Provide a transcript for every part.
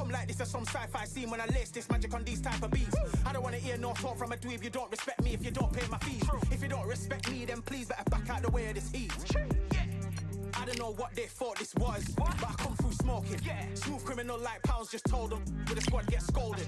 Come like this as some sci-fi scene when I lace this magic on these type of beats. I don't wanna hear no talk from a dweeb. You don't respect me if you don't pay my fees. If you don't respect me, then please better back out the way of this heat. I don't know what they thought this was, but I come through smoking. Smooth criminal like pounds, just told them with the squad get scolded.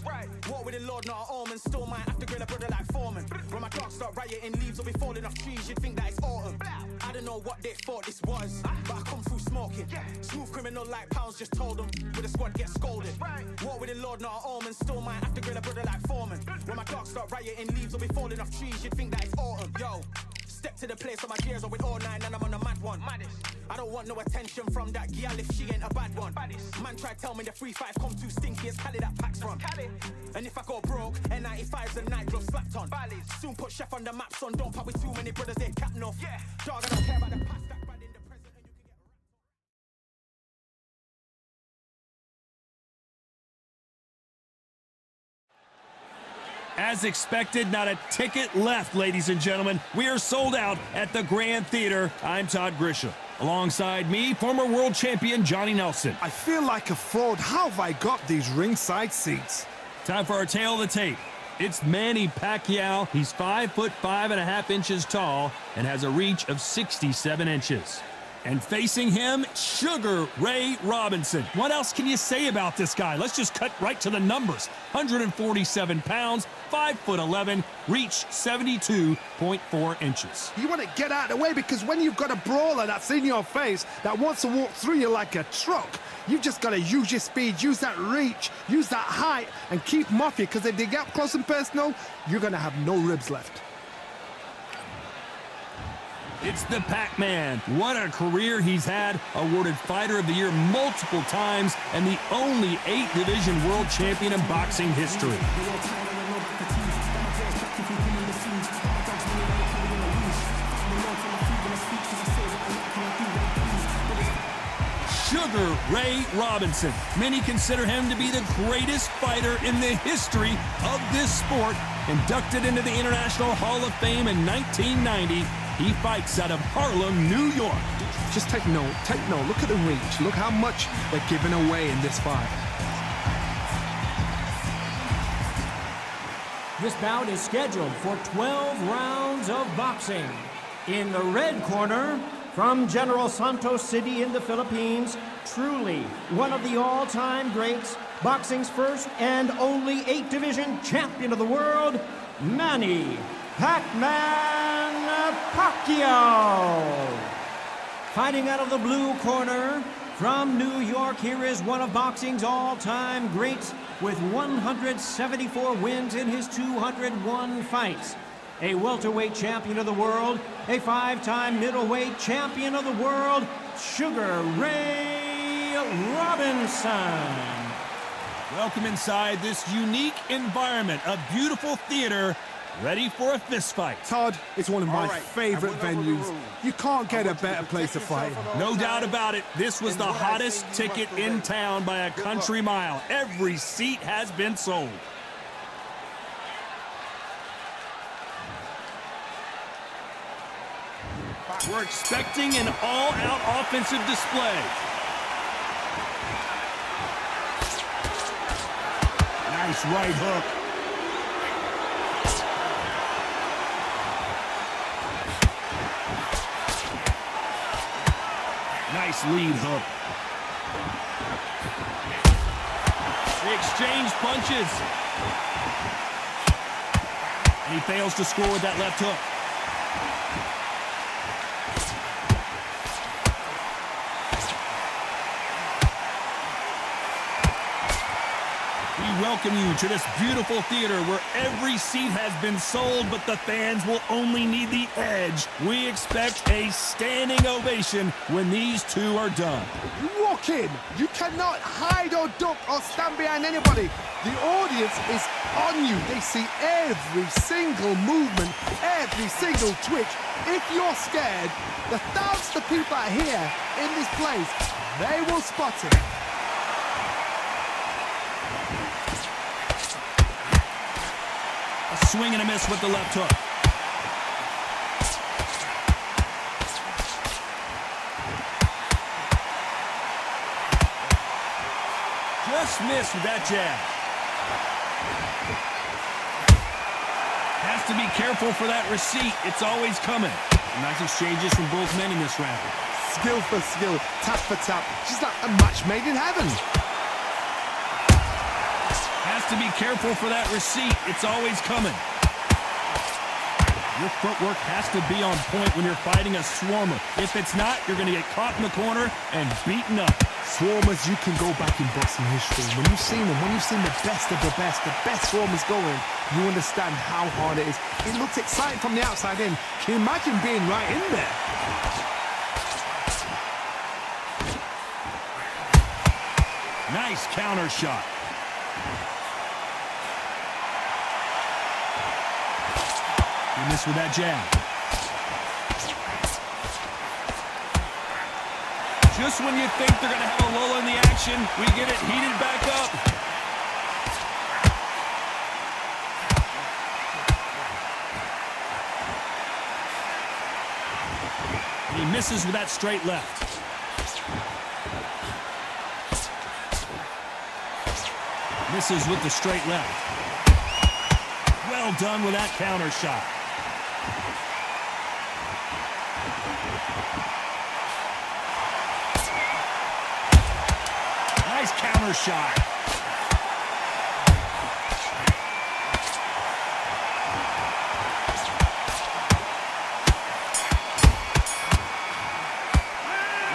Walk with the Lord, not an omen. Still might have to grill a brother like Foreman. When my dogs start rioting, leaves will be falling off trees. You'd think that it's autumn. I don't know what they thought this was, but I come through smoking. Smooth criminal like pounds, just told them with the squad get scolded. Walk with the Lord, not an omen. Still might have to grill a brother like Foreman. When my dogs start rioting, leaves will be falling off trees. You'd think that it's autumn. Yo. Step to the place on my gears are with all nine and I'm on a mad one. I don't want no attention from that gal if she ain't a bad one. Man try tell me the 3-5 come too stinky, it's Cali that packs from. And if I go broke, N95's a night glove slapped on. Soon put Chef on the map, son, don't pop with too many brothers, they cap enough. Dog, I don't care about the past, that bad in the present and you can get... As expected, not a ticket left, ladies and gentlemen. We are sold out at the Grand Theater. I'm Todd Grisham. Alongside me, former world champion Johnny Nelson. I feel like a fraud. How have I got these ringside seats? Time for our tale of the tape. It's Manny Pacquiao. He's 5'5.5" tall and has a reach of 67 inches. And facing him, Sugar Ray Robinson. What else can you say about this guy? Let's just cut right to the numbers. 147 pounds, 5'11", reach 72.4 inches. You want to get out of the way because when you've got a brawler that's in your face that wants to walk through you like a truck, you've just got to use your speed, use that reach, use that height, and keep them off you, because if they get up close and personal, you're going to have no ribs left. It's the Pac-Man. What a career he's had. Awarded Fighter of the Year multiple times and the only 8-division world champion in boxing history. Sugar Ray Robinson. Many consider him to be the greatest fighter in the history of this sport. Inducted into the International Hall of Fame in 1990, he fights out of Harlem, New York. Just take note, look at the reach, look how much they're giving away in this fight. This bout is scheduled for 12 rounds of boxing. In the red corner, from General Santos City in the Philippines, truly one of the all-time greats, boxing's first and only 8-division champion of the world, Manny Pac-Man Pacquiao. Fighting out of the blue corner, from New York, here is one of boxing's all-time greats with 174 wins in his 201 fights. A welterweight champion of the world, a 5-time middleweight champion of the world, Sugar Ray Robinson. Welcome inside this unique environment, a beautiful theater, ready for a fist fight. Todd, it's one of my favorite venues. You can't get a better place to fight. No doubt about it, this was the hottest ticket in town by a country mile. Every seat has been sold. We're expecting an all-out offensive display. Nice right hook. Nice lead hook. They exchange punches. And he fails to score with that left hook. Welcome you to this beautiful theater where every seat has been sold, but the fans will only need the edge. We expect a standing ovation when these two are done. Walk in. You cannot hide or duck or stand behind anybody. The audience is on you. They see every single movement, every single twitch. If you're scared, the thousands of people are here in this place. They will spot it. Swing and a miss with the left hook. just missed with that jab. Has to be careful for that receipt. It's always coming. Nice exchanges from both men in this round. Skill for skill, tap for tap. She's like a match made in heaven. Has to be careful for that receipt. It's always coming. Your footwork has to be on point when you're fighting a swarmer. If it's not, you're going to get caught in the corner and beaten up. Swarmers, you can go back in boxing history. When you've seen them, when you've seen the best of the best swarmers going, you understand how hard it is. It looks exciting from the outside in. Can you imagine being right in there? Nice counter shot. He missed with that jab. Just when you think they're going to have a lull in the action, we get it heated back up. He misses with that straight left. Misses with the straight left. Well done with that counter shot. Nice counter shot.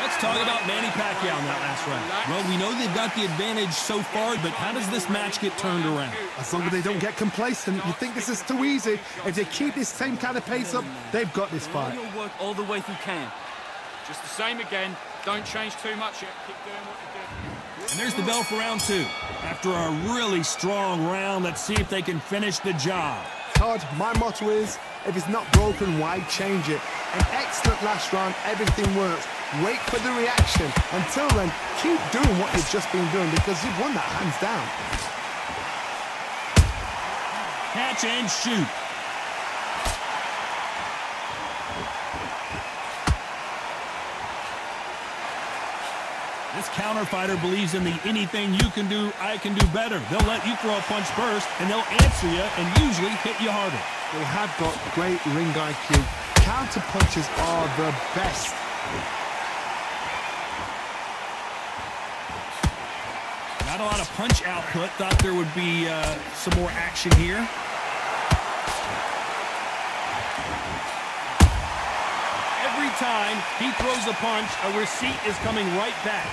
Let's talk about Manny Pacquiao in that last round. Well, we know they've got the advantage so far, but how does this match get turned around? As long as they don't get complacent, you think this is too easy. If they keep this same kind of pace up, they've got this fight. Your work all the way through camp. Just the same again. Don't change too much yet. Keep doing what you're doing. And there's the bell for round two. After a really strong round, let's see if they can finish the job. Todd, my motto is, if it's not broken, why change it? An excellent last round, everything works. Wait for the reaction. Until then, keep doing what you've just been doing because you've won that hands down. Catch and shoot. This counter fighter believes in the anything you can do, I can do better. They'll let you throw a punch first, and they'll answer you and usually hit you harder. They have got great ring IQ. Counter punches are the best. Not a lot of punch output. Thought there would be some more action here. Every time he throws a punch, a receipt is coming right back.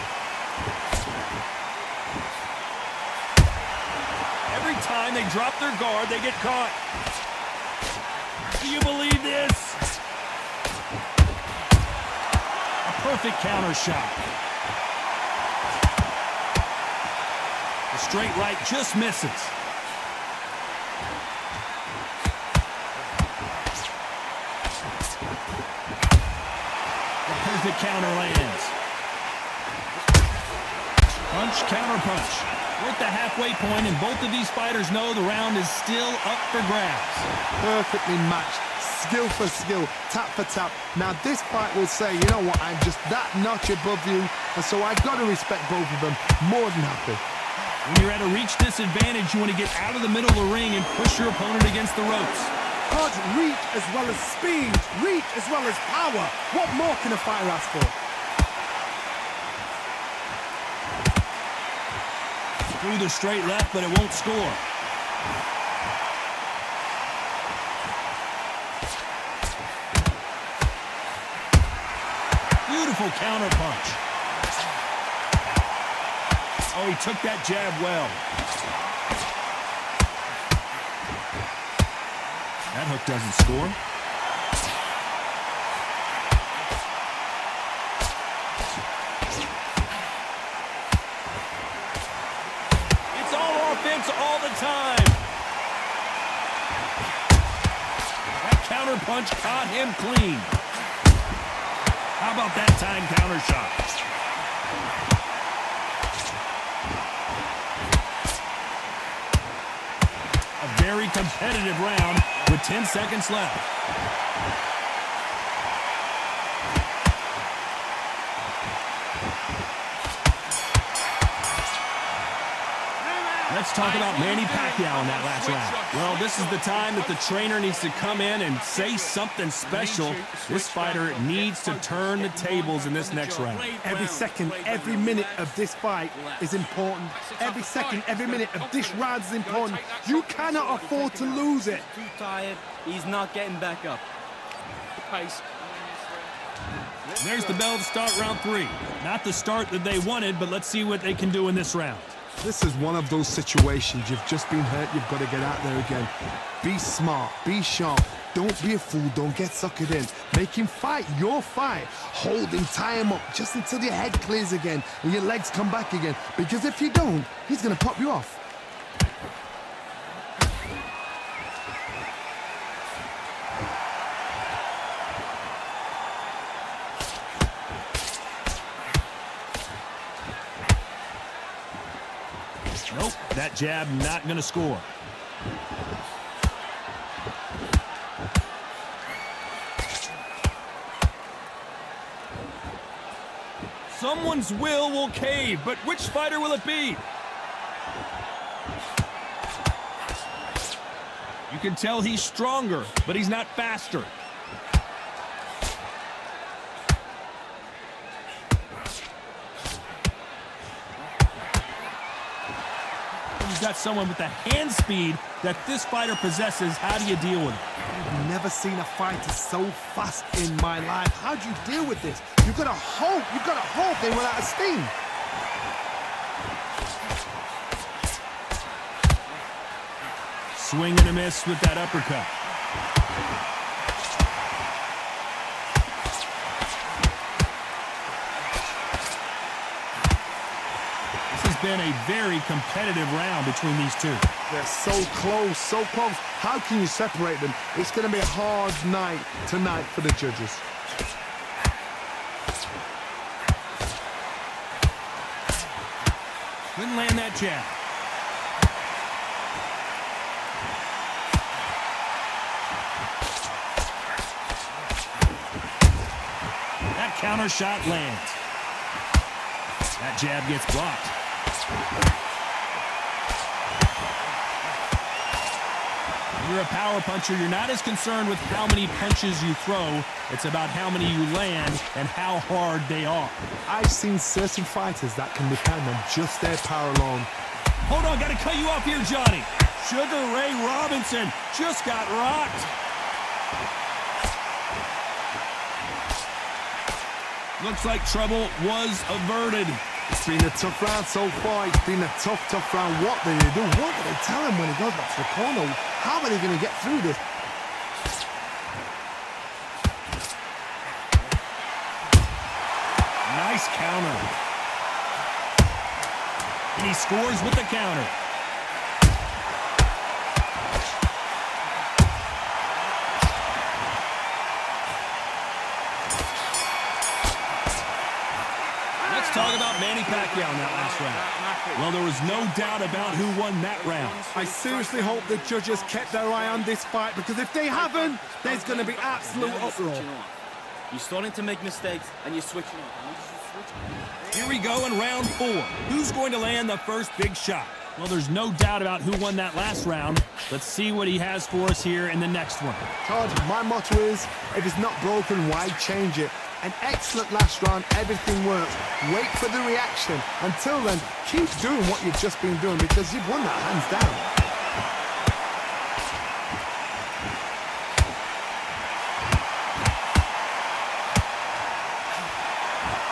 Every time they drop their guard, they get caught. Do you believe this? A perfect counter shot. The straight right just misses. The counter lands. Punch, counter punch. We're at the halfway point, and both of these fighters know the round is still up for grabs. Perfectly matched. Skill for skill, tap for tap. Now this fight will say, you know what, I'm just that notch above you, and so I've got to respect both of them. More than happy. When you're at a reach disadvantage, you want to get out of the middle of the ring and push your opponent against the ropes. Hard reach as well as speed, reach as well as power. What more can a fighter ask for? Through the straight left, but it won't score. Beautiful counter punch. Oh, he took that jab well. That hook doesn't score. It's all offense all the time. That counter punch caught him clean. How about that time counter shot? A very competitive round with 10 seconds left. Let's talk about Manny Pacquiao in that last round. Well, this is the time that the trainer needs to come in and say something special. This fighter needs to turn the tables in this next round. Every second, every minute of this fight is important. Every second, every minute of this round is important. You cannot afford to lose it. Too tired. He's not getting back up. Pace. There's the bell to start round 3. Not the start that they wanted, but let's see what they can do in this round. This is one of those situations. You've just been hurt. You've got to get out there again. Be smart. Be sharp. Don't be a fool. Don't get suckered in. Make him fight your fight. Hold him, tie him up just until your head clears again and your legs come back again. Because if you don't, he's going to pop you off. Nope, that jab not going to score. Someone's will cave, but which fighter will it be? You can tell he's stronger, but he's not faster. He's got someone with the hand speed that this fighter possesses. How do you deal with it? I've never seen a fighter so fast in my life. How do you deal with this? You've got to hope they run out of steam. Swing and a miss with that uppercut. This has been a very competitive round between these two. They're so close, so close. How can you separate them? It's going to be a hard night tonight for the judges. Couldn't land that jab. That counter shot lands. That jab gets blocked. You're a power puncher. You're not as concerned with how many punches you throw. It's about how many you land and how hard they are. I've seen certain fighters that can depend on just their power alone. Hold on, gotta cut you off here, Johnny. Sugar Ray Robinson just got rocked. Looks like trouble was averted. It's been a tough round so far. It's been a tough round. What do they do? What do they tell him when he goes back to the corner? How are they going to get through this? Nice counter. And he scores with the counter. Let's talk about Manny Pacquiao in that last round. Well, there was no doubt about who won that round. I seriously hope the judges kept their eye on this fight, because if they haven't, there's going to be absolute uproar. You're starting to make mistakes and you're switching off. Here we go in round 4. Who's going to land the first big shot? Well, there's no doubt about who won that last round. Let's see what he has for us here in the next one. Todd, my motto is, if it's not broken, why change it? An excellent last round, everything works. Wait for the reaction. Until then, keep doing what you've just been doing, because you've won that hands down.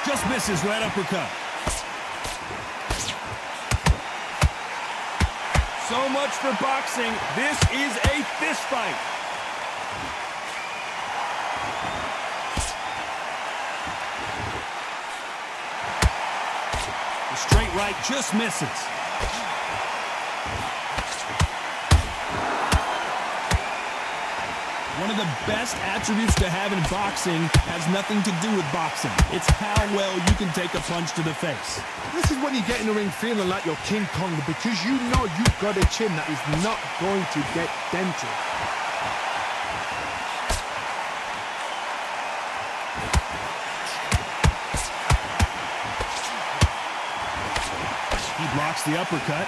Just misses right uppercut. So much for boxing. This is a fist fight. The straight right just misses. One of the best attributes to have in boxing has nothing to do with boxing. It's how well you can take a punch to the face. This is when you get in the ring feeling like you're King Kong, because you know you've got a chin that is not going to get dented. He blocks the uppercut.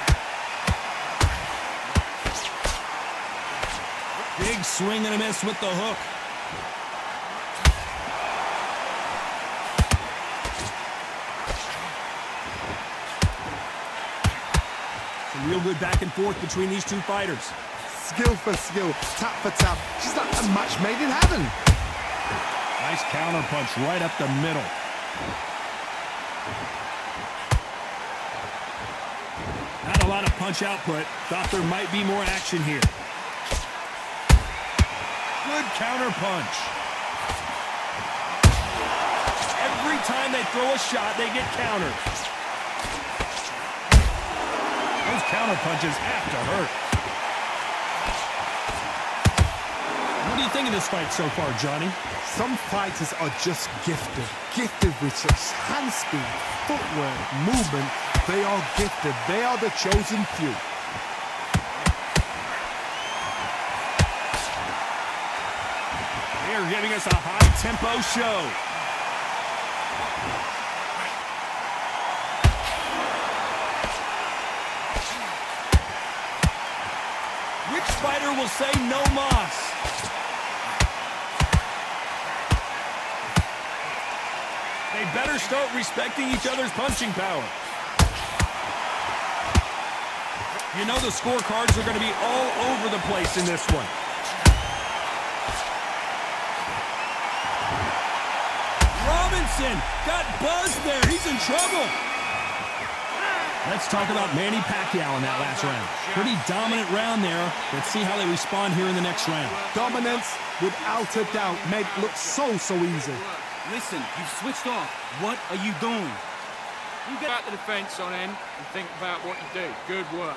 Big swing and a miss with the hook. Some real good back and forth between these two fighters. Skill for skill, tap for tap. She's like a match made in heaven. Nice counter punch right up the middle. Not a lot of punch output. Thought there might be more action here. Good counter punch. Every time they throw a shot, they get countered. Those counter punches have to hurt. What do you think of this fight so far, Johnny? Some fighters are just gifted. Gifted with such hand speed, footwork, movement. They are gifted. They are the chosen few. They are giving us a high-tempo show. Which fighter will say no mas? They better start respecting each other's punching power. You know the scorecards are going to be all over the place in this one. Robinson got buzzed there. He's in trouble. Let's talk about Manny Pacquiao in that last round. Pretty dominant round there. Let's see how they respond here in the next round. Dominance, without a doubt, made it look so easy. Listen, you've switched off. What are you doing? You get out the defense on end and think about what you do. Good work.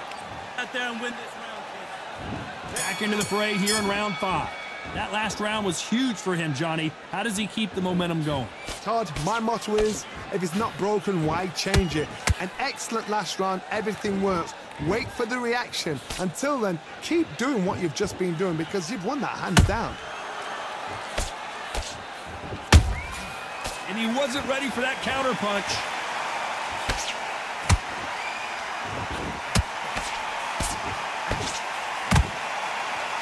Out there and win this round, kid. Back into the fray here in round 5. That last round was huge for him, Johnny. How does he keep the momentum going? Todd, my motto is, if it's not broken, why change it? An excellent last round, everything works. Wait for the reaction. Until then, keep doing what you've just been doing because you've won that hands down. And he wasn't ready for that counter punch.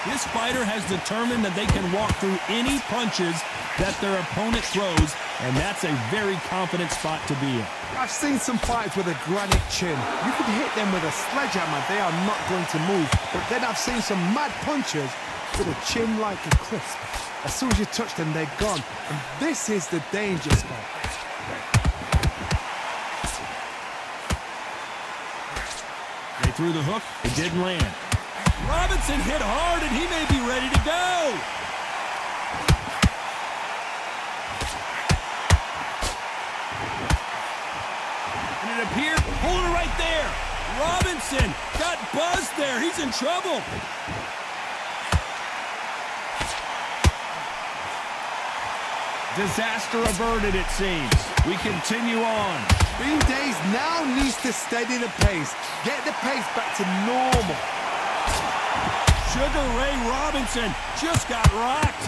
This fighter has determined that they can walk through any punches that their opponent throws, and that's a very confident spot to be in. I've seen some fighters with a granite chin. You could hit them with a sledgehammer, they are not going to move. But then I've seen some mad punchers with a chin like a crisp. As soon as you touch them, they're gone. And this is the danger spot. They threw the hook, it didn't land. Robinson hit hard, and he may be ready to go. And it appeared, hold it right there. Robinson got buzzed there. He's in trouble. Disaster averted, it seems. We continue on. Bean Days now needs to steady the pace. Get the pace back to normal. Sugar Ray Robinson just got rocked.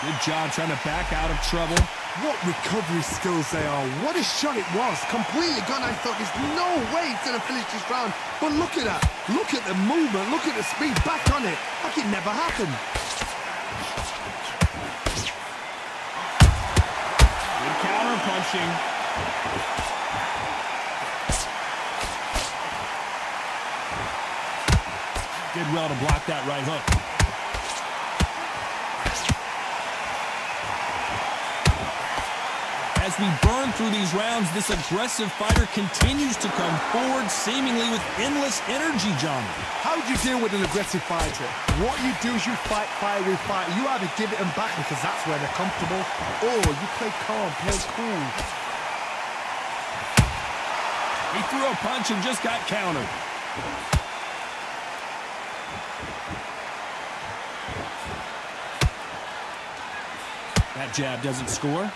Good job trying to back out of trouble. What recovery skills they are. What a shot it was. Completely gone. I thought there's no way he's going to finish this round. But look at that. Look at the movement. Look at the speed. Back on it. Like it never happened. Good counter punching. Did well to block that right hook. As we burn through these rounds, this aggressive fighter continues to come forward, seemingly with endless energy, John. How do you deal with an aggressive fighter? What you do is you fight fire with fire. You either give it them back because that's where they're comfortable, or you play calm, play cool. He threw a punch and just got countered. That jab doesn't score.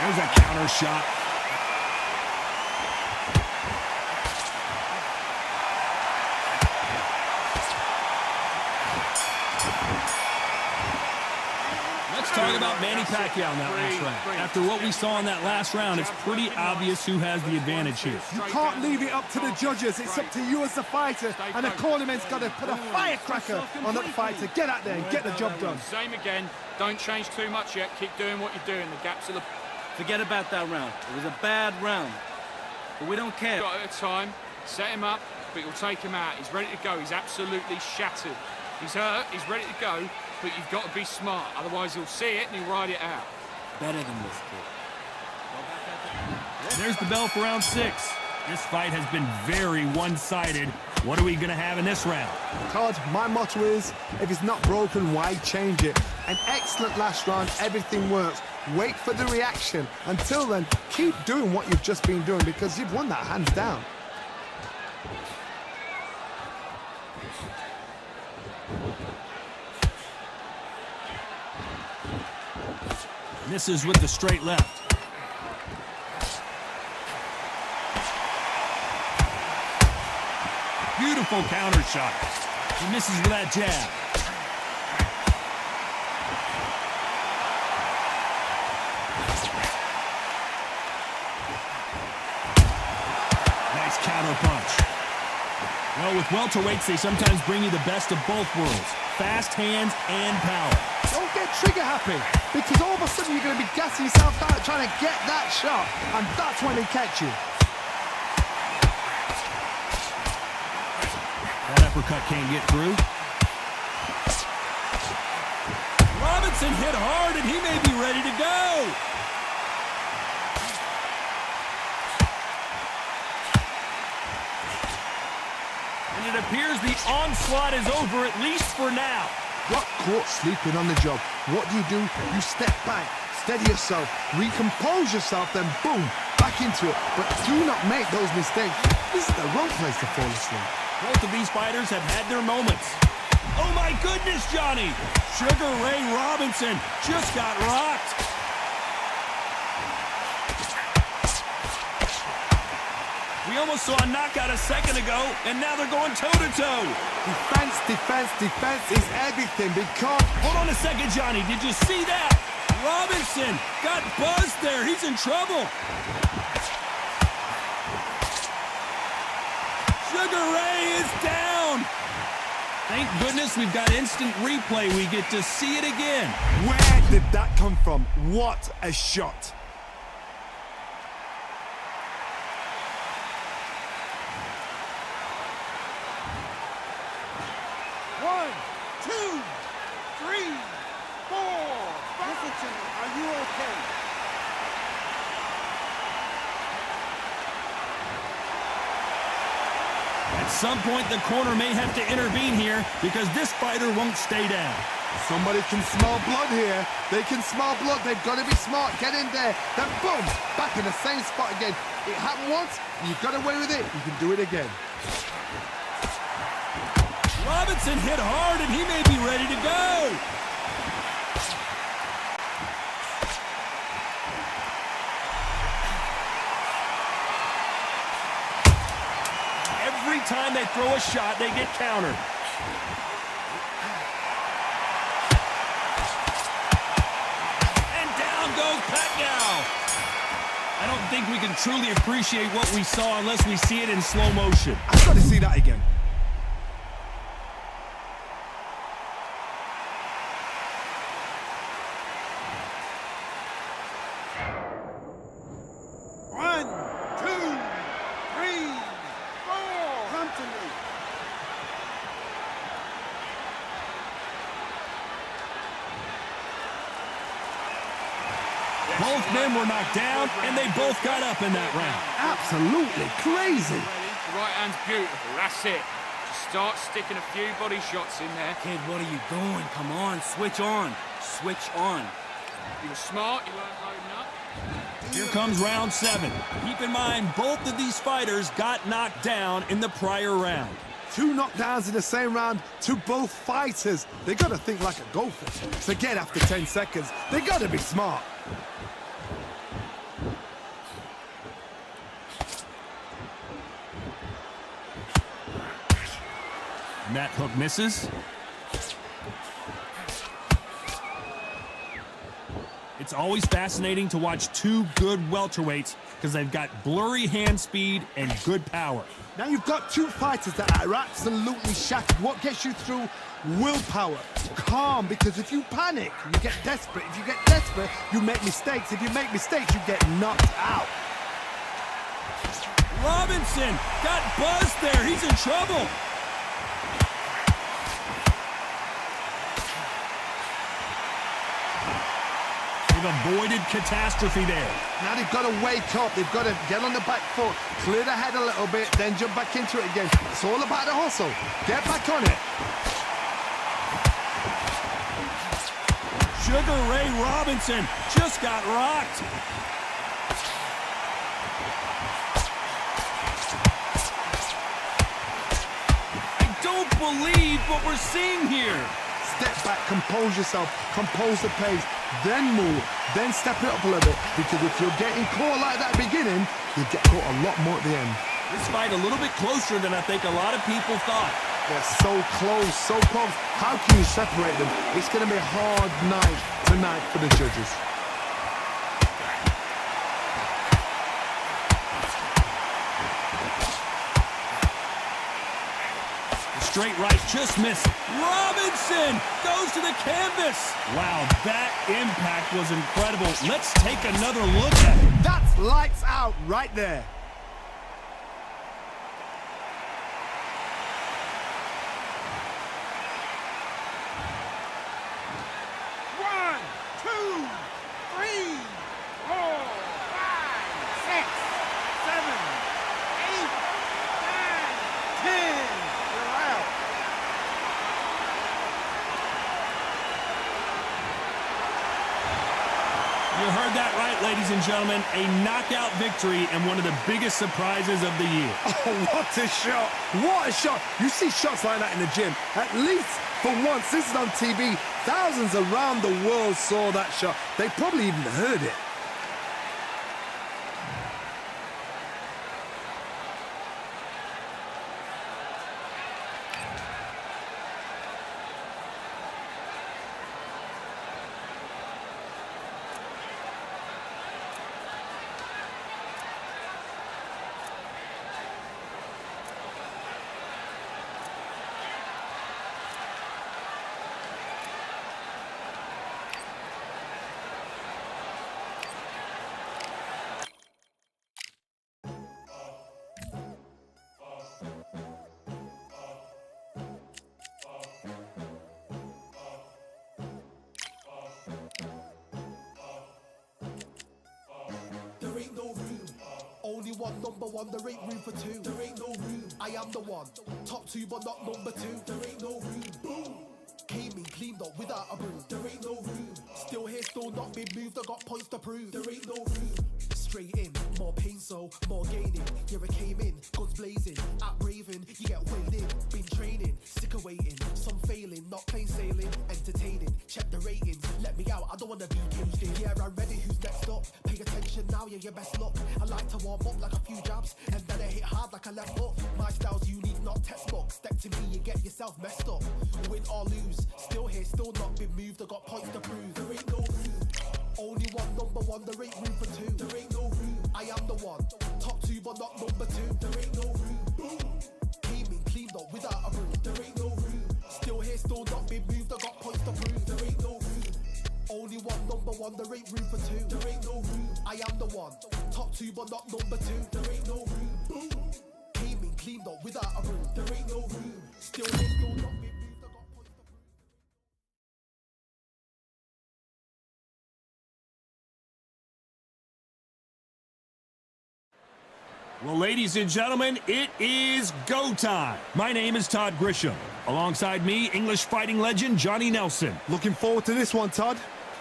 There's a counter shot. talk about Manny Pacquiao in that last round. After what we saw in that last round, it's pretty obvious who has the advantage here. You can't leave it up to the judges. It's up to you as the fighter, and the cornerman's got to put a firecracker on that fight to get out there and get the job done. Same again. Don't change too much yet. Keep doing what you're doing. The gaps are the... Forget about that round. It was a bad round. But we don't care. Got at a time. Set him up, but you'll take him out. He's ready to go. He's absolutely shattered. He's hurt. He's ready to go, but you've got to be smart. Otherwise, he'll see it and he'll ride it out. Better than this kid. There's the bell for round 6. This fight has been very one-sided. What are we going to have in this round? Todd, my motto is, if it's not broken, why change it? An excellent last round, everything works. Wait for the reaction. Until then, keep doing what you've just been doing because you've won that hands down. Misses with the straight left. Beautiful counter shot. He misses with that jab. Nice counter punch. Well, with welterweights, they sometimes bring you the best of both worlds. Fast hands and power. Don't get trigger happy, because all of a sudden you're going to be gassing yourself out trying to get that shot, and that's when they catch you. That uppercut can't get through. Robinson hit hard, and he may be ready to go. And it appears the onslaught is over, at least for now. Got caught sleeping on the job. What do? You step back, steady yourself, recompose yourself, then boom, back into it. But do not make those mistakes. This is the wrong place to fall asleep. Both of these fighters have had their moments. Oh my goodness, Johnny! Sugar Ray Robinson just got rocked. We almost saw a knockout a second ago, and now they're going toe-to-toe. Defense, defense, defense is everything because... Hold on a second, Johnny. Did you see that? Robinson got buzzed there. He's in trouble. Sugar Ray is down. Thank goodness we've got instant replay. We get to see it again. Where did that come from? What a shot. One, two, three, four. Listen to me. Are you okay? At some point, the corner may have to intervene here because this fighter won't stay down. Somebody can smell blood here. They can smell blood. They've got to be smart. Get in there. Then boom, back in the same spot again. It happened once. You got away with it. You can do it again. Robinson hit hard, and he may be ready to go. Every time they throw a shot, they get countered. And down goes Pacquiao. I don't think we can truly appreciate what we saw unless we see it in slow motion. I've got to see that again. One, two, three, four. Come to me. Both men were knocked down, and they both got up in that round. Absolutely crazy. The right hand's beautiful. That's it. Just start sticking a few body shots in there. Kid, what are you doing? Come on, switch on. Switch on. You were smart. You weren't loading up. Here comes round 7. Keep in mind, both of these fighters got knocked down in the prior round. 2 knockdowns in the same round to both fighters. They got to think like a golfer. Forget after 10 seconds. They got to be smart. And that hook misses. It's always fascinating to watch two good welterweights because they've got blurry hand speed and good power. Now you've got two fighters that are absolutely shattered. What gets you through? Willpower. Calm, because if you panic, you get desperate. If you get desperate, you make mistakes. If you make mistakes, you get knocked out. Robinson got buzzed there. He's in trouble. They've avoided catastrophe there. Now they've got to wake up. They've got to get on the back foot, clear the head a little bit, then jump back into it again. It's all about the hustle. Get back on it. Sugar Ray Robinson just got rocked. I don't believe what we're seeing here. Step back, compose yourself, compose the pace, then move, then step it up a little bit. Because if you're getting caught like that beginning, you get caught a lot more at the end. This fight a little bit closer than I think a lot of people thought. They're so close, so close. How can you separate them? It's going to be a hard night tonight for the judges. Straight right, just missed. Robinson goes to the canvas. Wow, that impact was incredible. Let's take another look at it. That's lights out right there. You heard that right, ladies and gentlemen. A knockout victory and one of the biggest surprises of the year. Oh, what a shot. What a shot. You see shots like that in the gym. At least for once, this is on TV. Thousands around the world saw that shot. They probably even heard it. There ain't no room. Only one number one, there ain't room for two. There ain't no room. I am the one. Top two, but not number two. There ain't no room. Boom. Came in, cleaned up without a broom. There ain't no room. Still here, still not been moved. I got points to prove. There ain't no room. Straight in, more pain, so more gaining. Yeah, I came in, guns blazing. At Raven, you get weighed in. Been training, sick of waiting. Some failing, not plain sailing. Entertaining, check the ratings. Let me out, I don't wanna be caged in. Yeah, I'm ready, who's next up? Pay attention now, yeah, your best luck. I like to warm up like a few jabs, and then I hit hard like a left hook. My style's unique, not textbook. Step to me, you get yourself messed up. Win or lose, still here, still not been moved. I got points to prove. There ain't no room. Only one number one, there ain't room for two. There ain't no room. I am the one. Top two, but not number two. There ain't no room. Boom. Came in, cleaned up without a broom. There ain't no room. Still here, still not been moved. I got points to prove. There ain't no room. Only one number one, there ain't room for two. There ain't no room. I am the one. Top two, but not number two. There ain't no room. Boom. Came in, cleaned up without a broom. There ain't no room. Still here, still not been moved. I got points to prove. Well, ladies and gentlemen, it is go time. My name is Todd Grisham. Alongside me, English fighting legend Johnny Nelson. Looking forward to this one, Todd.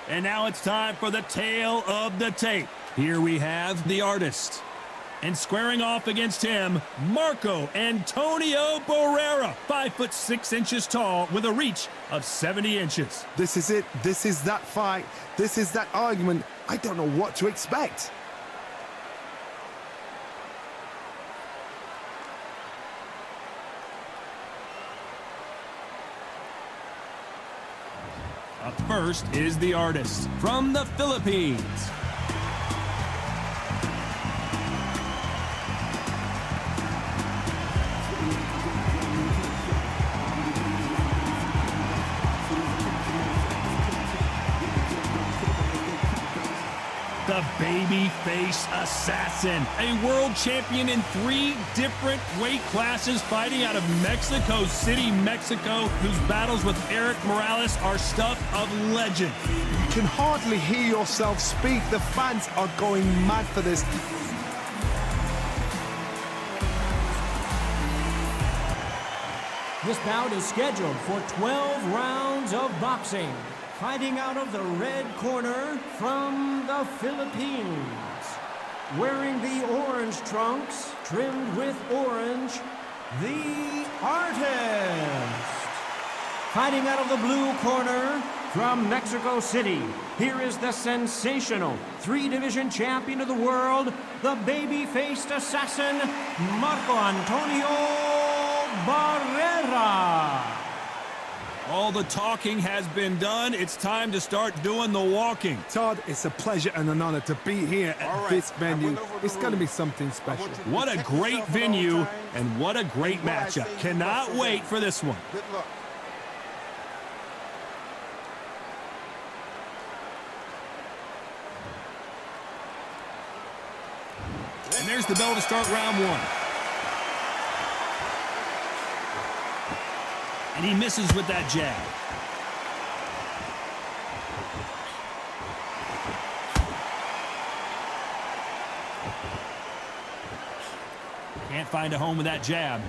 And now it's time for the tale of the tape. Here we have the artist. And squaring off against him, Marco Antonio Barrera, 5'6" tall with a reach of 70 inches. This is it. This is that fight. This is that argument. I don't know what to expect. Up first is the artist from the Philippines. The babyface assassin, a world champion in 3 different weight classes, fighting out of Mexico City, Mexico, whose battles with Eric Morales are stuff of legend. You can hardly hear yourself speak. The fans are going mad for this. This bout is scheduled for 12 rounds of boxing. Fighting out of the red corner from the Philippines. Wearing the orange trunks, trimmed with orange, the artist. Fighting out of the blue corner from Mexico City, here is the sensational 3-division champion of the world, the baby-faced assassin, Marco Antonio Barrera. All the talking has been done. It's time to start doing the walking. Todd, it's a pleasure and an honor to be here at this venue. It's going to be something special. What a great venue and what a great matchup. Cannot wait for this one. Good luck. And there's the bell to start round 1. And he misses with that jab. Can't find a home with that jab.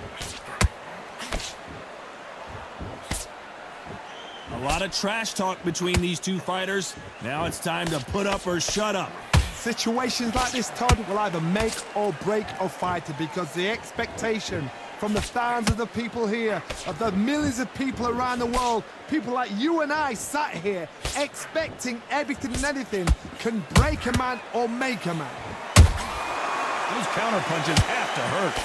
A lot of trash talk between these two fighters. Now it's time to put up or shut up. Situations like this, Todd, will either make or break a fighter, because the expectation from the thousands of the people here, of the millions of people around the world, people like you and I sat here expecting everything and anything, can break a man or make a man. Those counter punches have to hurt.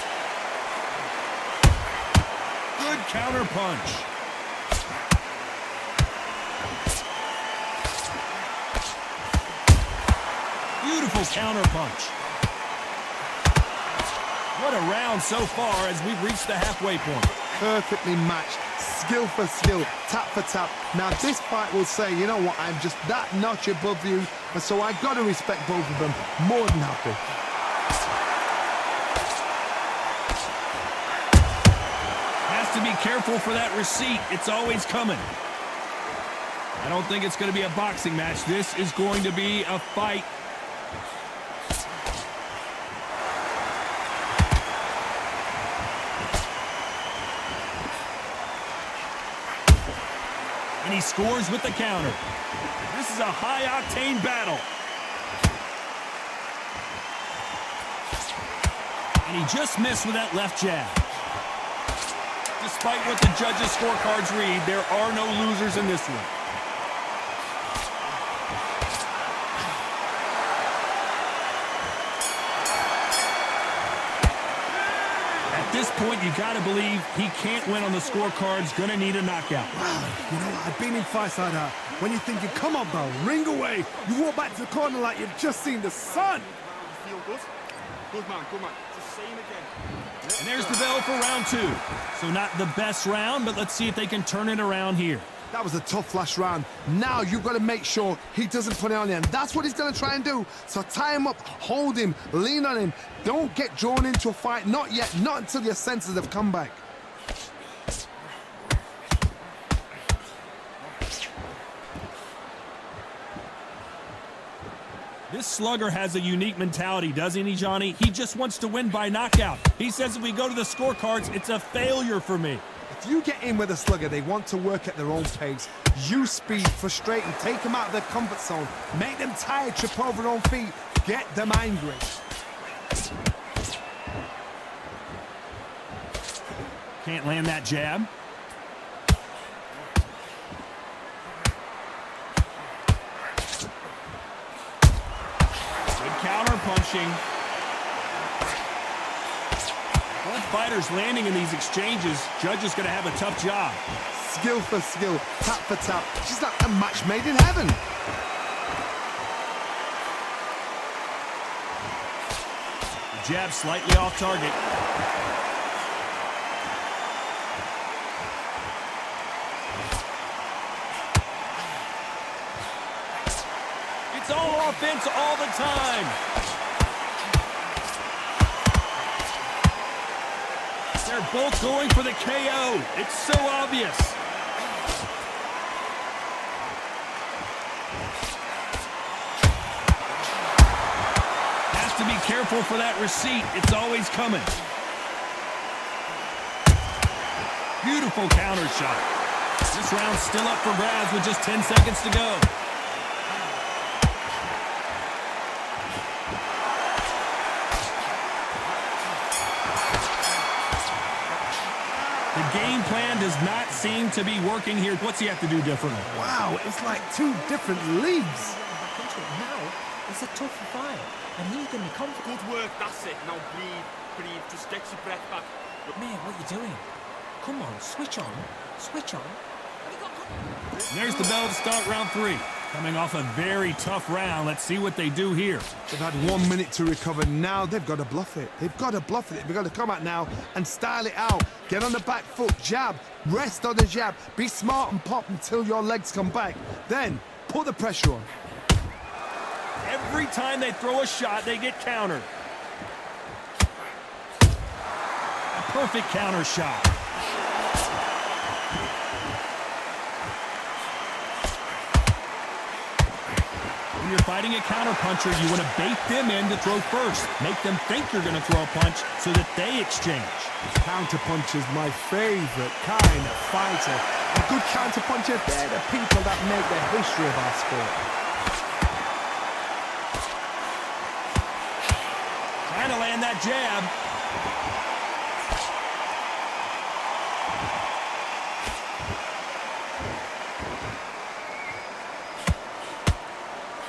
Good counter punch. Beautiful counter punch. What a round so far as we've reached the halfway point. Perfectly matched, skill for skill, tap for tap. Now this fight will say, you know what, I'm just that notch above you, and so I've got to respect both of them. More than happy. Has to be careful for that receipt. It's always coming. I don't think it's going to be a boxing match. This is going to be a fight. And he scores with the counter. This is a high-octane battle. And he just missed with that left jab. Despite what the judges' scorecards read, there are no losers in this one. At this point, you got to believe he can't win on the scorecards. Gonna need a knockout. Wow, you know what? I've been in fights like that. When you're thinking, come on, bro, ring away. You walk back to the corner like you've just seen the sun. You feel good? Good man, good man. Just say him again. And there's the bell for round 2. So not the best round, but let's see if they can turn it around here. That was a tough last round. Now you've got to make sure he doesn't put it on you, and that's what he's going to try and do. So tie him up, hold him, lean on him. Don't get drawn into a fight. Not yet, not until your senses have come back. This slugger has a unique mentality, doesn't he, Johnny? He just wants to win by knockout. He says if we go to the scorecards, it's a failure for me. If you get in with a slugger, they want to work at their own pace. Use speed, frustrate them, take them out of their comfort zone, make them tired, trip over their own feet, get them angry. Can't land that jab. Good counter punching. Both fighters landing in these exchanges. Judge is going to have a tough job. skill for skill, tap for tap. She's like a match made in heaven. Jab slightly off target. It's all offense all the time. They're both going for the KO. It's so obvious. Has to be careful for that receipt. It's always coming. Beautiful counter shot. This round's still up for grabs with just 10 seconds to go. The game plan does not seem to be working here. What's he have to do differently? Wow, it's like two different leagues. Now, it's a tougher fight, and he's going to be confident. Good work, that's it. Now breathe, breathe. Just get your breath back. Man, what are you doing? Come on, switch on. Switch on. There's the bell to start round 3. Coming off a very tough round. Let's see what they do here. They've had 1 minute to recover. Now they've got to bluff it. They've got to bluff it. They've got to come out now and style it out. Get on the back foot, jab, rest on the jab. Be smart and pop until your legs come back. Then put the pressure on. Every time they throw a shot, they get countered. A perfect counter shot. When you're fighting a counterpuncher, you want to bait them in to throw first. Make them think you're going to throw a punch so that they exchange. Counterpuncher's my favorite kind of fighter. A good counterpuncher, they're the people that make the history of our sport. Trying to land that jab.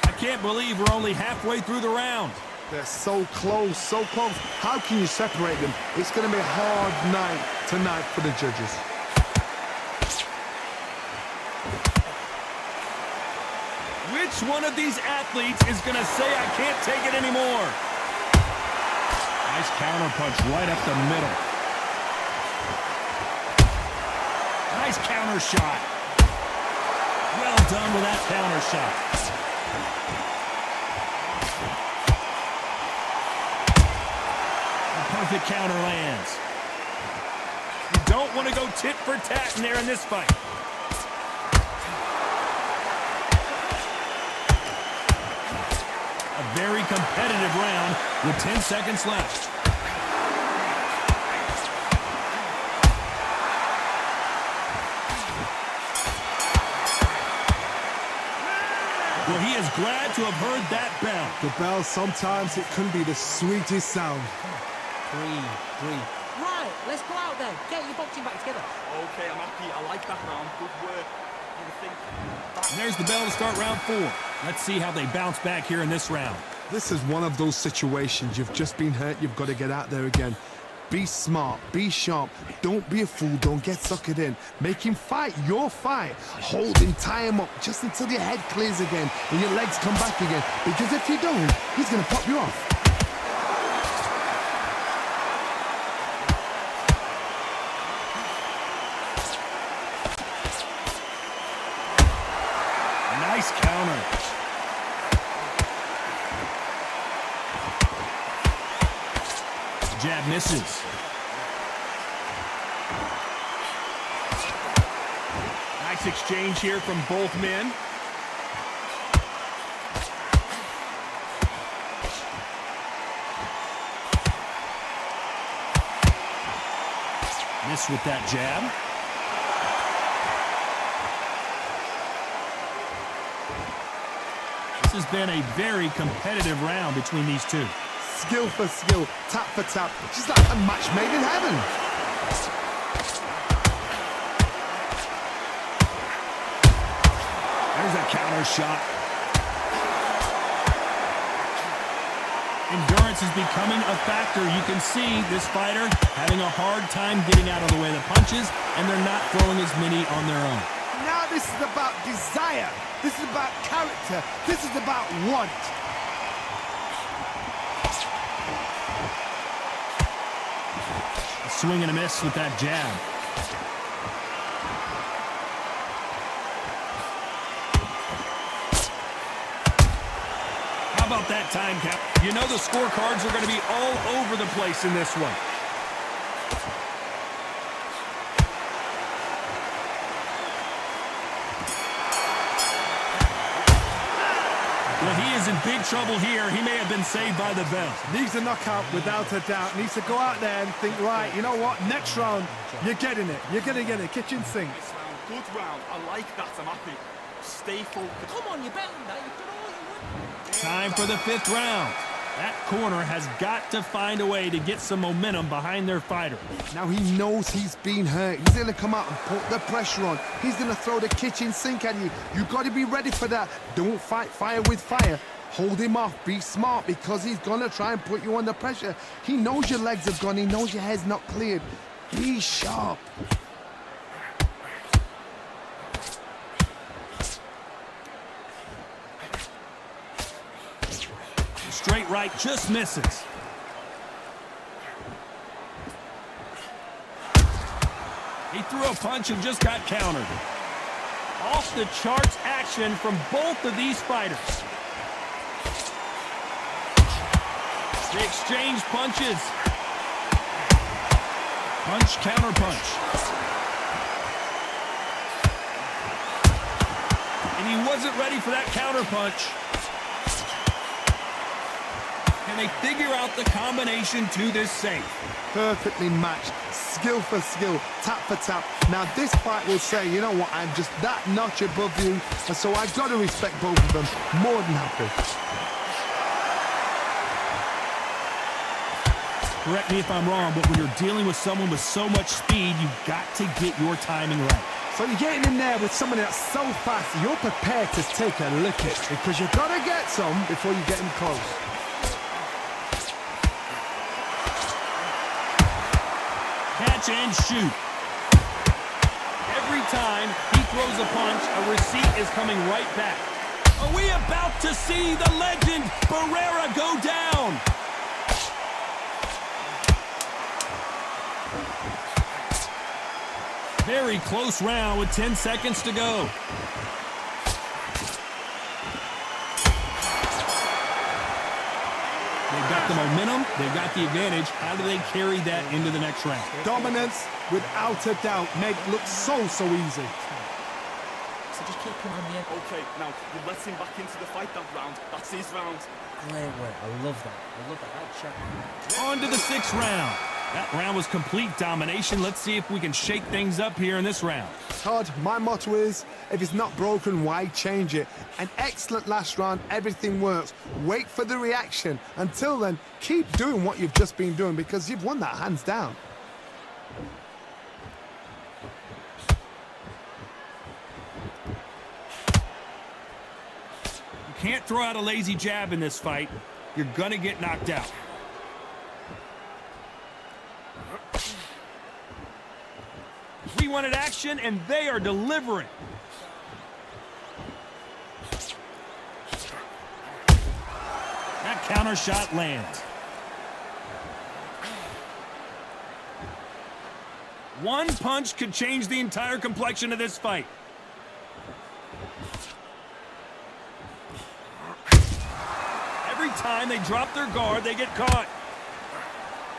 I can't believe we're only halfway through the round. They're so close, so close. How can you separate them? It's going to be a hard night tonight for the judges. Which one of these athletes is going to say, I can't take it anymore? Nice counter punch right up the middle. Nice counter shot. Well done with that counter shot. Perfect counter lands. You don't want to go tit for tat in there in this fight. A very competitive round with 10 seconds left. Well, he is glad to have heard that bell. The bell, sometimes it can be the sweetest sound. Breathe. Right, let's go out there. Get your boxing back together. Okay, I'm happy. I like that round. Good work. And there's the bell to start round 4. Let's see how they bounce back here in this round. This is one of those situations. You've just been hurt. You've got to get out there again. Be smart. Be sharp. Don't be a fool. Don't get suckered in. Make him fight your fight. Hold him, tie him up just until your head clears again and your legs come back again. Because if you don't, he's going to pop you off. Nice counter. Jab misses. Nice exchange here from both men. Miss with that jab. This has been a very competitive round between these two. Skill for skill, tap for tap. She's like a match made in heaven. There's a counter shot. Endurance defense is becoming a factor. You can see this fighter having a hard time getting out of the way of the punches, and they're not throwing as many on their own. Now this is about desire. This is about character. This is about want. A swing and a miss with that jab. How about that time, Cap? You know the scorecards are going to be all over the place in this one. Well, he is in big trouble here. He may have been saved by the bell. Needs a knockout without a doubt. Needs to go out there and think, right, you know what? Next round, you're getting it. You're going to get it. Kitchen sink. Good round. I like that. I'm happy. Stay focused. Come on, you're better than that. You've done all you want. Time for the 5th round. That corner has got to find a way to get some momentum behind their fighter. Now he knows he's been hurt. He's going to come out and put the pressure on. He's going to throw the kitchen sink at you. You've got to be ready for that. Don't fight fire with fire. Hold him off. Be smart because he's going to try and put you under pressure. He knows your legs have gone. He knows your head's not cleared. Be sharp. Straight right just misses. He threw a punch and just got countered. Off the charts action from both of these fighters. They exchange punches. Punch, counter punch. And he wasn't ready for that counter punch. Can they figure out the combination to this safe? Perfectly matched. Skill for skill. Tap for tap. Now this fight will say, you know what, I'm just that notch above you. And so I've got to respect both of them. More than happy. Correct me if I'm wrong, but when you're dealing with someone with so much speed, you've got to get your timing right. So you're getting in there with someone that's so fast, you're prepared to take a lick it. Because you've got to get some before you get him close. Catch and shoot. Every time he throws a punch, a receipt is coming right back. Are we about to see the legend Barrera go down? Very close round with 10 seconds to go. They've got the momentum, they've got the advantage. How do they carry that into the next round? Dominance, without a doubt, made it look so easy. So just keep him on the end. Okay, now you let him back into the fight that round. That's his round. Great work. I love that. I love that. That shot. On to the 6th round. That round was complete domination. Let's see if we can shake things up here in this round. Todd, my motto is, if it's not broken, why change it? An excellent last round, everything works. Wait for the reaction. Until then, keep doing what you've just been doing because you've won that hands down. You can't throw out a lazy jab in this fight. You're gonna get knocked out. We wanted action, and they are delivering. That counter shot lands. One punch could change the entire complexion of this fight. Every time they drop their guard, they get caught.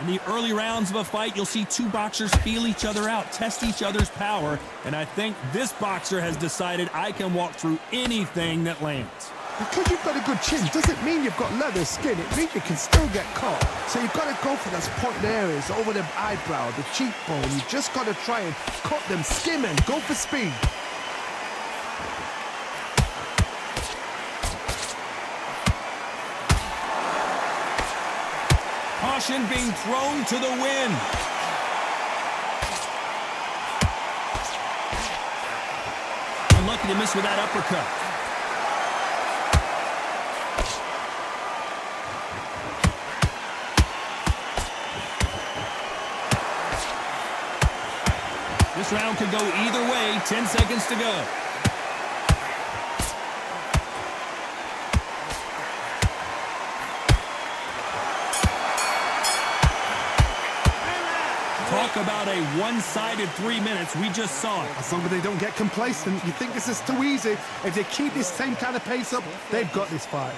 In the early rounds of a fight, you'll see two boxers feel each other out, test each other's power, and I think this boxer has decided I can walk through anything that lands. Because you've got a good chin doesn't mean you've got leather skin. It means you can still get caught. So you've got to go for those pointed areas, over the eyebrow, the cheekbone. You've just got to try and cut them, skim them, go for speed. Caution being thrown to the wind. Unlucky to miss with that uppercut. This round could go either way. 10 seconds to go. Talk about a one-sided 3 minutes. We just saw it. As long as they don't get complacent, you think this is too easy. If they keep this same kind of pace up, they've got this fight.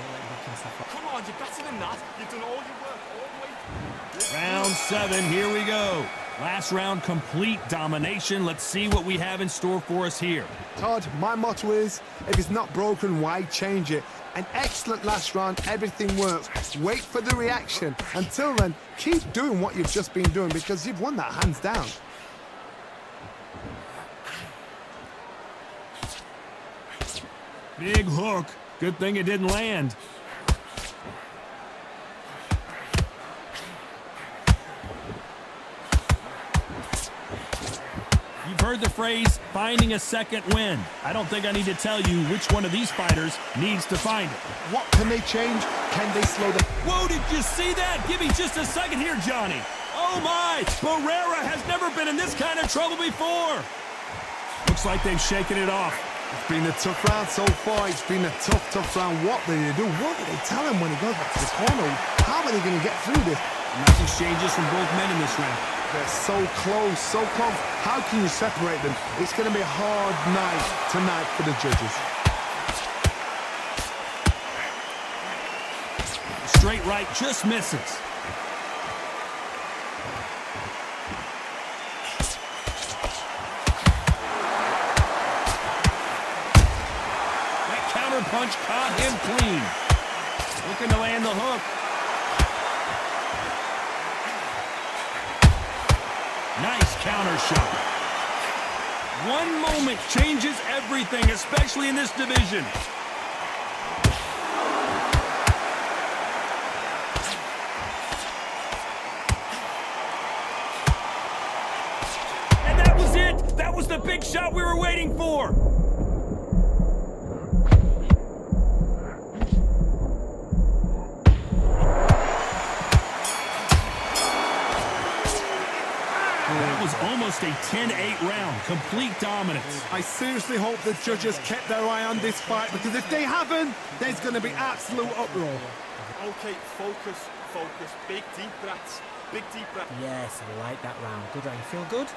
Come on, you're better than that. You've done all your work all the way through. Round 7, here we go. Last round, complete domination. Let's see what we have in store for us here. Todd, my motto is, if it's not broken, why change it? An excellent last round, everything works. Wait for the reaction. Until then, keep doing what you've just been doing because you've won that hands down. Big hook. Good thing it didn't land. You've heard the phrase, finding a second win. I don't think I need to tell you which one of these fighters needs to find it. What can they change? Can they slow them? Whoa, did you see that? Give me just a second here, Johnny. Oh my, Barrera has never been in this kind of trouble before. Looks like they've shaken it off. It's been a tough round so far. It's been a tough round. What do they do? What do they tell him when he goes back to the corner? How are they going to get through this? Nice exchanges from both men in this round. They're so close, so close. How can you separate them? It's going to be a hard night tonight for the judges. Straight right just misses. That counter punch caught him clean. Looking to land the hook. Nice counter shot. One moment changes everything, especially in this division. And that was it. That was the big shot we were waiting for. Almost a 10-8 round, complete dominance. I seriously hope the judges kept their eye on this fight because if they haven't, there's going to be absolute uproar. Okay, focus, focus. Big deep breaths. Big deep breaths. Yes, I like that round. Good round. You feel good?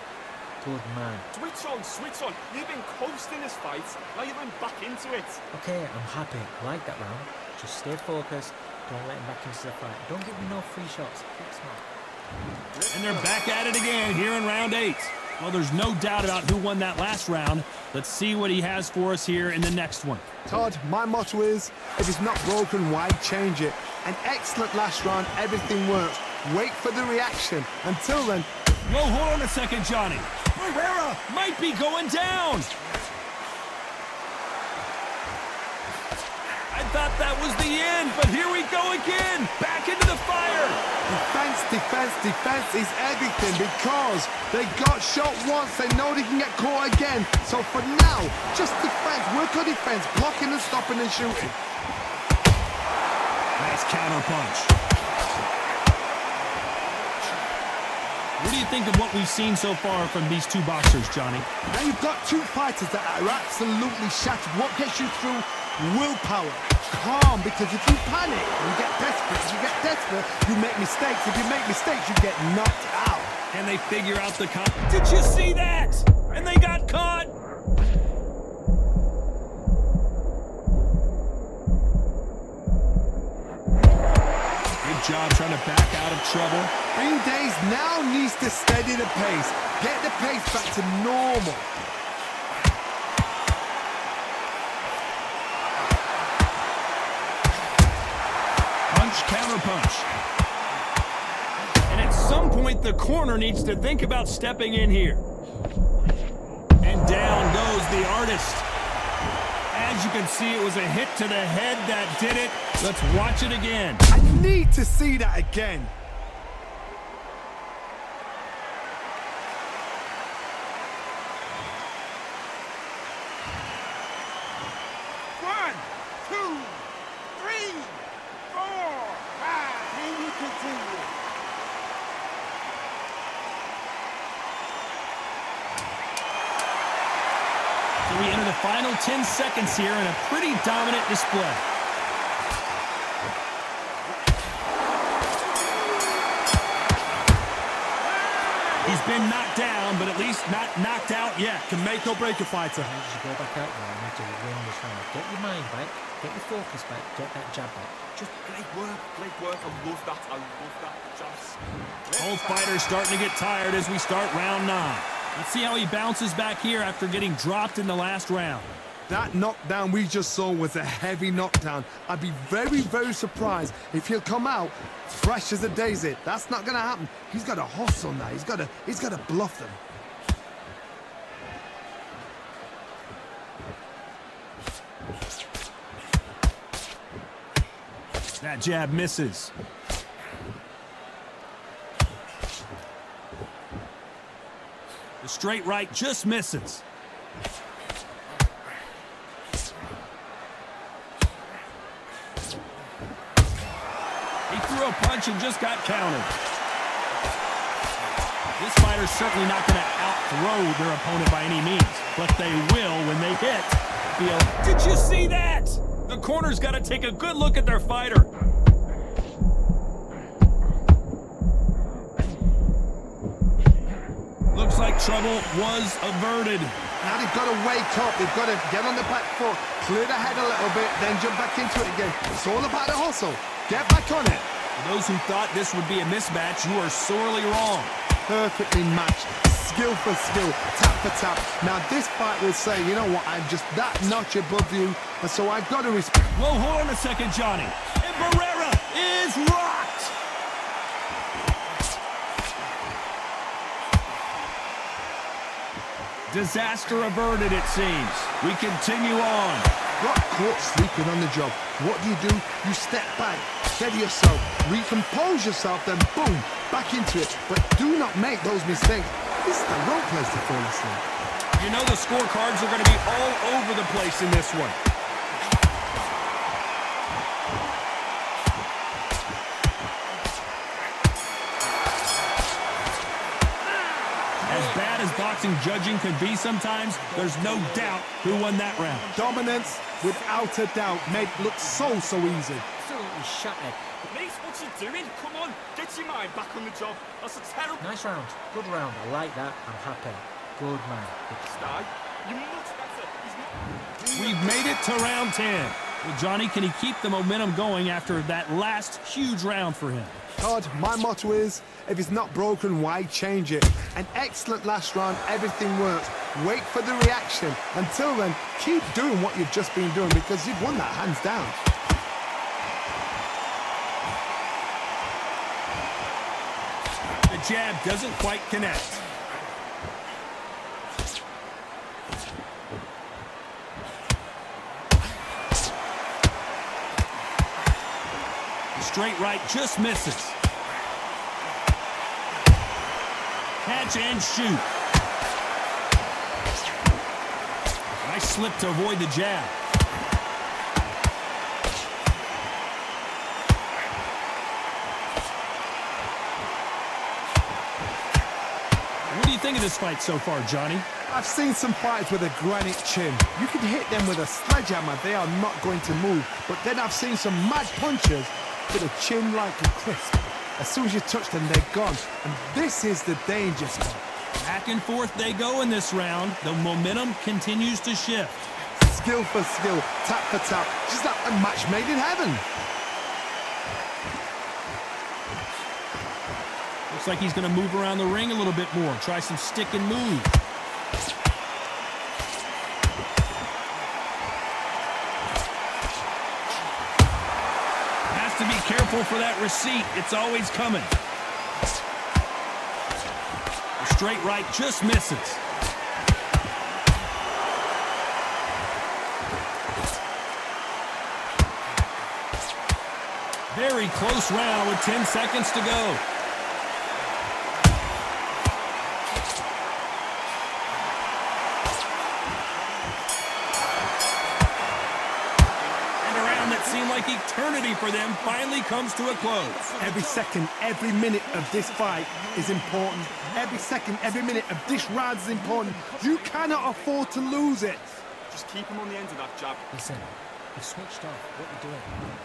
Good man. Switch on, switch on. You've been coasting this fight. Now you're going back into it. Okay, I'm happy. I like that round. Just stay focused. Don't let him back into the fight. Don't give him no free shots. Keep smart. And they're back at it again here in round 8. Well, there's no doubt about who won that last round. Let's see what he has for us here in the next one. Todd, my motto is, if it's not broken, why change it? An excellent last round, everything works. Wait for the reaction. Until then... Whoa, hold on a second, Johnny. Barrera might be going down. I thought that was the end, but here we go again. Back into the fire. Defense, defense, defense is everything because they got shot once. They know they can get caught again. So for now, just defense. Work on defense. Blocking and stopping and shooting. Nice counter punch. What do you think of what we've seen so far from these two boxers, Johnny? Now you've got two fighters that are absolutely shattered. What gets you through? Willpower. Calm, because if you panic, you get desperate. If you get desperate, you make mistakes. If you make mistakes, you get knocked out. Can they figure out the Did you see that? And they got caught. Good job trying to back out of trouble. Green Days now needs to steady the pace. Get the pace back to normal. Counter punch. And at some point, the corner needs to think about stepping in here. And down goes the artist. As you can see, it was a hit to the head that did it. Let's watch it again. I need to see that again. final 10 seconds here in a pretty dominant display. He's been knocked down, but at least not knocked out yet. Can make or break a fighter. You need to go back out there and need to win this round. Get your mind back, get your focus back, get that jab back. Just great work, great work. I love that. I love that. Just... Both fighters starting to get tired as we start round 9. Let's see how he bounces back here after getting dropped in the last round. That knockdown we just saw was a heavy knockdown. I'd be very, very surprised if he'll come out fresh as a daisy. That's not going to happen. He's got to hustle now. He's got to bluff them. That jab misses. The straight right just misses. He threw a punch and just got countered. This fighter's certainly not going to out-throw their opponent by any means, but they will when they hit. Did you see that? The corner's got to take a good look at their fighter. Looks like trouble was averted. Now they've got to wake up. They've got to get on the back foot, clear the head a little bit, then jump back into it again. It's all about the hustle. Get back on it. For those who thought this would be a mismatch, you are sorely wrong. Perfectly matched, skill for skill, tap for tap. Now this fight will say, you know what, I'm just that notch above you, and so I've got to respect. Whoa, hold on a second, Johnny. And Barrera is rocked. Disaster averted, it seems. We continue on. Got caught sleeping on the job. What do? You step back, steady yourself, recompose yourself, then boom, back into it. But do not make those mistakes. This is the wrong place to fall asleep. You know the scorecards are going to be all over the place in this one. As bad as boxing judging can be sometimes, there's no doubt who won that round. Dominance, without a doubt, made look so easy. Absolutely shattered. Mate, what you doing? Come on, get your mind back on the job. That's a terrible... Nice round. Good round. I like that. I'm happy. Good man. Stay. You're much better. He's not... We've made it to round 10. Well, Johnny, can he keep the momentum going after that last huge round for him? Todd, my motto is, if it's not broken, why change it? An excellent last round, everything works. Wait for the reaction. Until then, keep doing what you've just been doing because you've won that hands down. The jab doesn't quite connect. The straight right just misses. Catch and shoot. Nice slip to avoid the jab. What do you think of this fight so far, Johnny? I've seen some fighters with a granite chin. You can hit them with a sledgehammer, they are not going to move. But then I've seen some mad punchers with a chin like a crisp. As soon as you touch them, they're gone. And this is the danger spot. Back and forth they go in this round. The momentum continues to shift. Skill for skill, tap for tap. Just like a match made in heaven. Looks like he's going to move around the ring a little bit more. Try some stick and move. Has to be careful for that receipt. It's always coming. The straight right just misses. Very close round with 10 seconds to go. Seemed like eternity for them finally comes to a close. Every second, every minute of this fight is important. Every second, every minute of this round is important. You cannot afford to lose it. Just keep him on the end of that jab. Listen, you've switched off. What are you doing?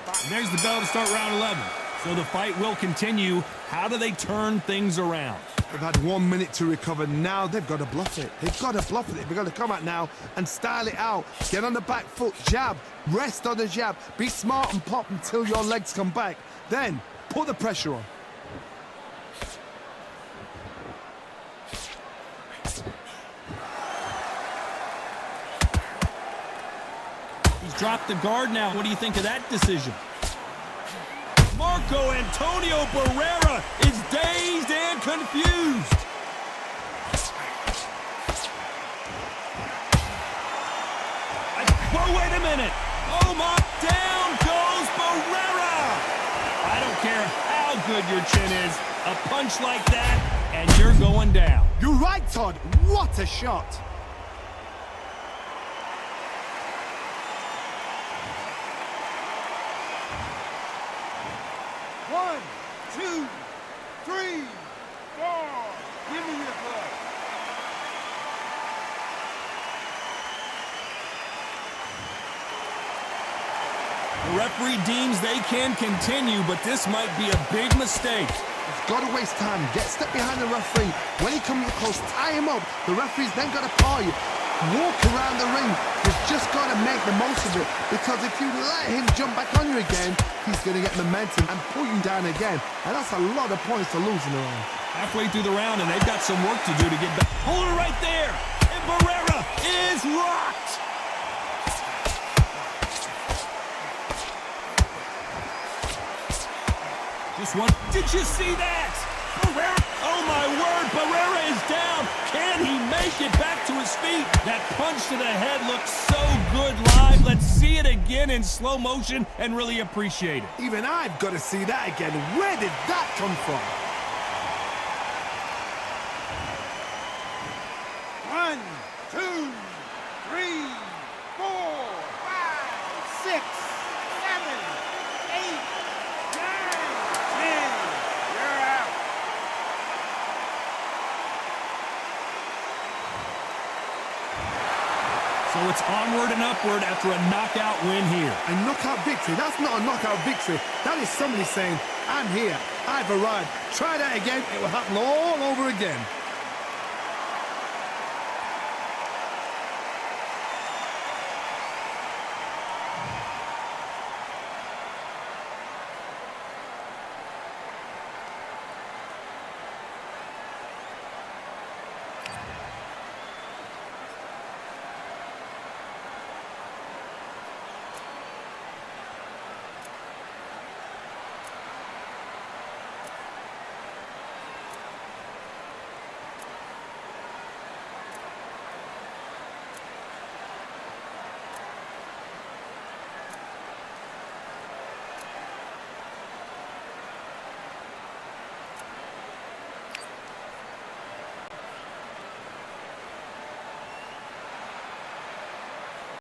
And there's the bell to start round 11. So the fight will continue. How do they turn things around? They've had 1 minute to recover. Now they've got to bluff it. They've got to bluff it. They've got to come out now and style it out. Get on the back foot, jab, rest on the jab. Be smart and pop until your legs come back. Then put the pressure on. He's dropped the guard now. What do you think of that decision? Marco Antonio Barrera is dazed and confused. Whoa, wait a minute. Oh, my, down goes Barrera. I don't care how good your chin is. A punch like that, and you're going down. You're right, Todd. What a shot. One, two, three, four. Give me your blood. The referee deems they can continue, but this might be a big mistake. You've got to waste time. Get step behind the referee. When he comes close, tie him up. The referee's then got to paw you. Walk around the ring. You've just got to make the most of it. Because if you let him jump back on you again, he's going to get momentum and pull you down again. And that's a lot of points to lose in the round. Halfway through the round, and they've got some work to do to get back. Hold it right there. And Barrera is rocked. Just one. Did you see that? Barrera. Oh, my word. Barrera is down. Can he make it back to his feet? That punch to the head looks so good live. Let's see it again in slow motion and really appreciate it. Even I've got to see that again. Where did that come from? 1, 2, 3, 4, 5, 6, 7, 8, 9, 10. You're out. So it's onward and upward after a knockout win here. A knockout victory? That's not a knockout victory. That is somebody saying, I'm here, I've arrived. Try that again, it will happen all over again.